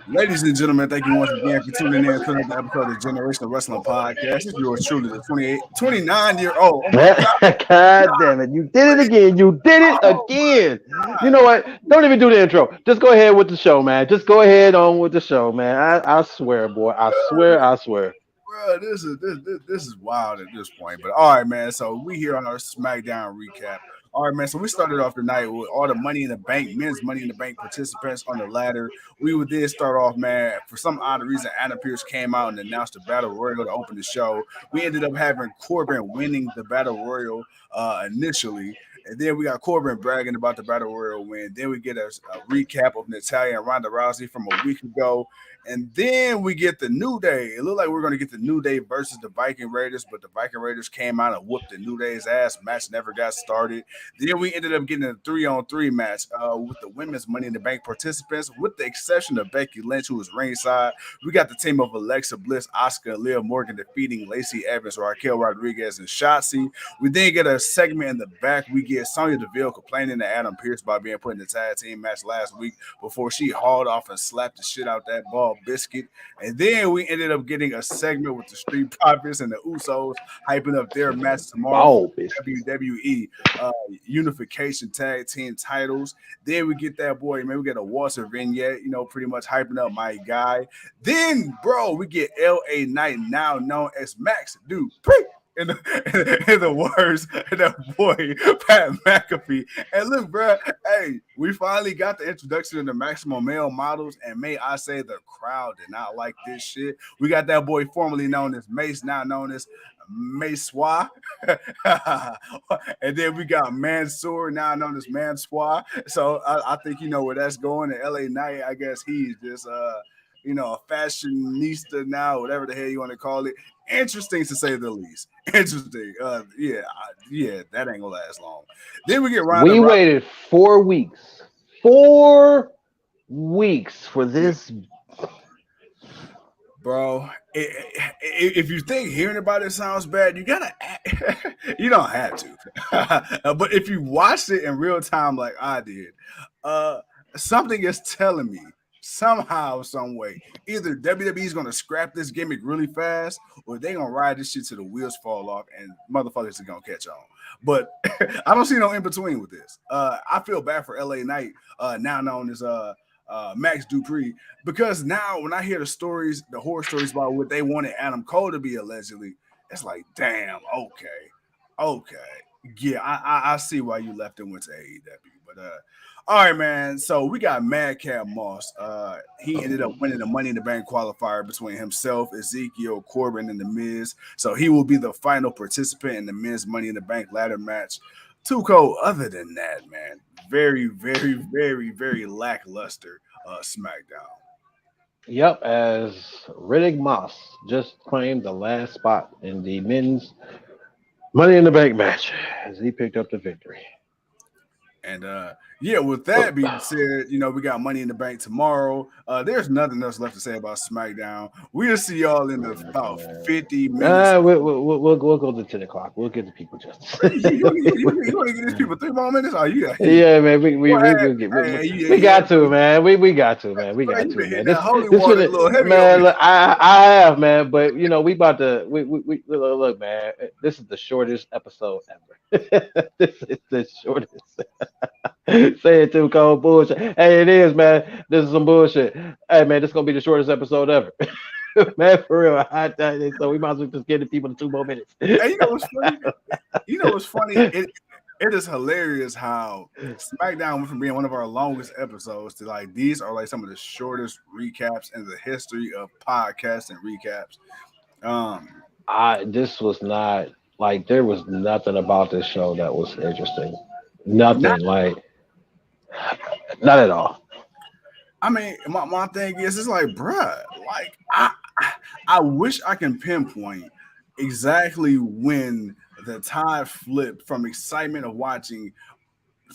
Ladies and gentlemen, thank you once again for tuning in to another episode of Generational Wrestling Podcast. It's yours truly, the 29-year-old. Oh my God damn it. You did it again. You did it God. Oh again. my You God. know what? Don't even do the intro. Just go ahead with the show, man. Just go ahead on with the show, man. I swear, boy. I swear, I swear. Bro, this is wild at this point. But all right, man. So we here on our SmackDown recap. All right, man. So we started off the night with all the Money in the Bank, men's Money in the Bank participants on the ladder. We would then start off, man. For some odd reason, Adam Pearce came out and announced the Battle Royal to open the show. We ended up having Corbin winning the Battle Royal initially. And then we got Corbin bragging about the Battle Royal win. Then we get a recap of Natalya and Ronda Rousey from a week ago. And then we get the New Day. It looked like we are going to get the New Day versus the Viking Raiders, but the Viking Raiders came out and whooped the New Day's ass. Match never got started. Then we ended up getting a 3-on-3 match with the women's Money in the Bank participants, with the exception of Becky Lynch, who was ringside. We got the team of Alexa Bliss, Asuka, and Liv Morgan defeating Lacey Evans, Raquel Rodriguez, and Shotzi. We then get a segment in the back. We get Sonya Deville complaining to Adam Pearce about being put in the tag team match last week before she hauled off and slapped the shit out that ball biscuit. And then we ended up getting a segment with the Street Profits and the Usos hyping up their match tomorrow for Ball the biscuits. WWE Unification Tag Team titles. Then we get that boy, man. We get a Walter vignette, pretty much hyping up my guy. Then, bro, we get LA Knight, now known as Max Dupree. In the words of that boy Pat McAfee. And look, bro, hey, we finally got the introduction of the maximum male models, and may I say the crowd did not like this shit. We got that boy formerly known as Mace, now known as Meswa. And then we got Mansoor, now known as Mansoir. So I think you know where that's going. And LA Knight, I guess he's just a fashionista now, whatever the hell you want to call it. Interesting to say the least. Interesting. Yeah, that ain't gonna last long. Then we get Ronda We Rousey. waited 4 weeks. 4 weeks for this. Bro, if you think hearing about it sounds bad, you gotta. You don't have to, but if you watched it in real time like I did, something is telling me somehow, some way, either WWE is gonna scrap this gimmick really fast, or they gonna ride this shit till the wheels fall off and motherfuckers are gonna catch on. But I don't see no in between with this. I feel bad for LA Knight, now known as Max Dupree, because now when I hear the horror stories about what they wanted Adam Cole to be allegedly, it's like, damn, okay, yeah, I see why you left and went to AEW, but all right, man. So we got Madcap Moss. He ended up winning the Money in the Bank qualifier between himself, Ezekiel, Corbin, and The Miz. So he will be the final participant in the Miz Money in the Bank ladder match. Tuco, other than that, man, very, very, very, very lackluster SmackDown. Yep, as Riddick Moss just claimed the last spot in the men's Money in the Bank match as he picked up the victory. And yeah, with that being said, we got Money in the Bank tomorrow. There's nothing else left to say about SmackDown. We'll see y'all in about 50 minutes. We'll go to 10 o'clock. We'll give the people justice. You want to give these people 3 more minutes? Oh, you got Yeah, man. We got to, man. We got to, man. We bro, got you to, been hitting man. that holy water a little heavy over Man. here. Look, I have, man. But we about to. We look, man. This is the shortest episode ever. This is the shortest. Say it too cold bullshit. Hey, it is, man. This is some bullshit. Hey, man, this is gonna be the shortest episode ever. Man, for real. So we might as well just give the people the 2 more minutes. Hey, you know what's funny? It is hilarious how SmackDown went from being one of our longest episodes to like these are like some of the shortest recaps in the history of podcasts and recaps. This was not like there was nothing about this show that was interesting. Not, Nothing like not at all. I mean, my thing is, it's like, bruh, like I wish I can pinpoint exactly when the tide flipped from excitement of watching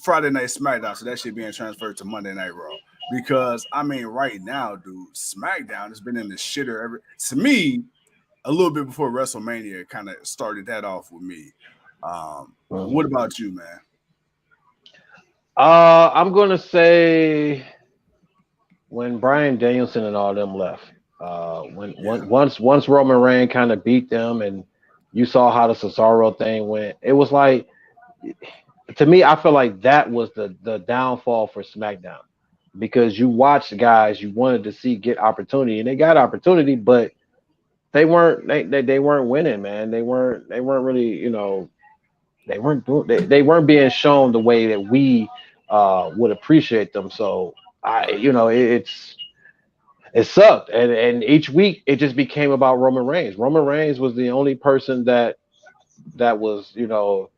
Friday Night SmackDown, so that shit being transferred to Monday Night Raw. Because I mean, right now, dude, SmackDown has been in the shitter ever to me a little bit before WrestleMania kind of started that off with me. What Mhm. about you, man? I'm gonna say when Bryan Danielson and all them left, Yeah, once Roman Reigns kind of beat them, and you saw how the Cesaro thing went, it was like, to me, I feel like that was the downfall for SmackDown, because you watched guys you wanted to see get opportunity, and they got opportunity, but they weren't winning, man. They weren't really, they weren't being shown the way that we would appreciate them. So right. it sucked, and each week it just became about Roman Reigns. Roman Reigns was the only person that was, the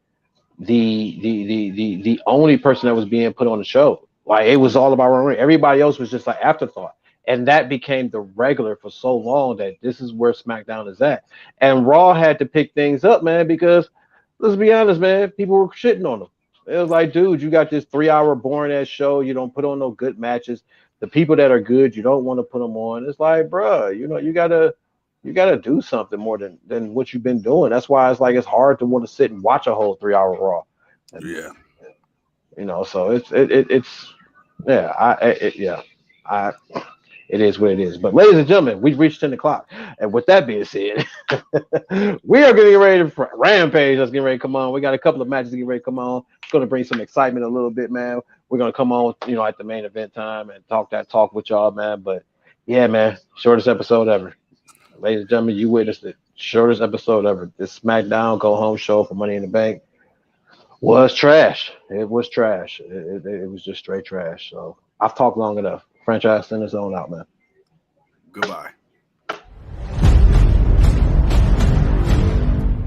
only person that was being put on the show. Like, it was all about Roman Reigns. Everybody else was just like afterthought. And that became the regular for so long that this is where SmackDown is at. And Raw had to pick things up, man, because let's be honest, man, people were shitting on them. It was like, dude, you got this 3 hour boring ass show. You don't put on no good matches. The people that are good, you don't want to put them on. It's like, bruh, you gotta do something more than what you've been doing. That's why it's like it's hard to want to sit and watch a whole 3 hour Raw. And Yeah. so it's yeah, I it is what it is. But ladies and gentlemen, we've reached 10 o'clock, and with that being said, we are getting ready for Rampage. That's getting ready to come on. We got a couple of matches getting ready to come on. It's going to bring some excitement a little bit, man. We're going to come on, at the main event time and talk with y'all, man. But yeah, man, shortest episode ever. Ladies and gentlemen, you witnessed it. Shortest episode ever. This SmackDown Go Home show for Money in the Bank was trash. It was trash. It was just straight trash. So I've talked long enough. Franchise, send us on out, man. Goodbye.